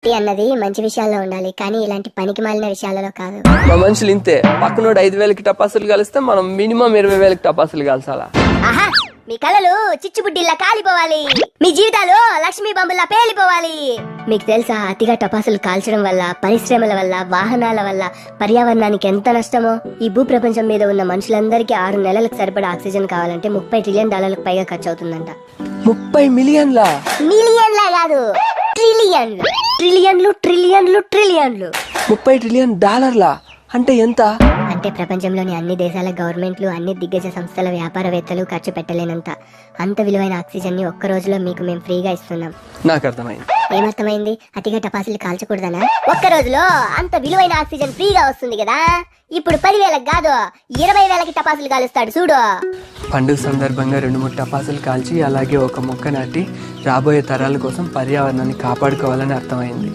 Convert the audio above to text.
భక్తి అన్నది మంచి విషయాల్లో ఉండాలి, కానీ ఇలాంటి పనికి మాలిన విషయాలలో కాదు. మా మనుషులు ఇంతే, పక్కనోడు 5,000కి టపాసులు కలిస్తే మనం మినిమం 20,000కి టపాసులు కాల్చాలా. ఆహా, మీ కళలు చిచ్చుబుడ్డిల్లా కాలిపోవాలి, మీ జీవితాలు లక్ష్మీ బంబుల్లా పేలిపోవాలి. మీకు తెలుసా, అతిగా టపాసులు కాల్చడం వల్ల, పరిశ్రమల వల్ల, వాహనాల వల్ల పర్యావరణానికి ఎంత నష్టమో? ఈ భూ ప్రపంచం మీద ఉన్న మనుషులందరికీ 6 నెలలకు సరిపడా ఆక్సిజన్ కావాలంటే $30 ట్రిలియన్ పైగా ఖర్చు అవుతుందంట. 30 మిలియన్ల? మిలియన్లా కాదు, ట్రిలియన్లు ట్రిలియన్లు ట్రిలియన్లు ట్రిలియన్లు. $30 ట్రిలియన్ అంటే ఎంత? అంటే ప్రపంచంలోని అన్ని దేశాల గవర్నమెంట్లు, అన్ని దిగ్గజ సంస్థల వ్యాపారవేత్తలు ఖర్చు పెట్టలేనంత అంత విలువైన ఆక్సిజన్ ని ఒక్క రోజులో మీకు మేము ఫ్రీగా ఇస్తున్నాం. నాకు అర్థమైంది. ఏమర్థమైంది? అతిగా టపాసులు కాల్చకూడదనా? ఒక్క రోజులో అంత విలువైన ఆక్సిజన్ ఫ్రీగా వస్తుంది కదా. ఇప్పుడు 10,000కి కాదు 20,000కి టపాసులు కాలుస్తాడు చూడు. పండుగ సందర్భంగా 2-3 టపాసులు కాల్చి అలాగే ఒక మొక్క నాటి రాబోయే తరాల కోసం పర్యావరణాన్ని కాపాడుకోవాలని అర్థమైంది.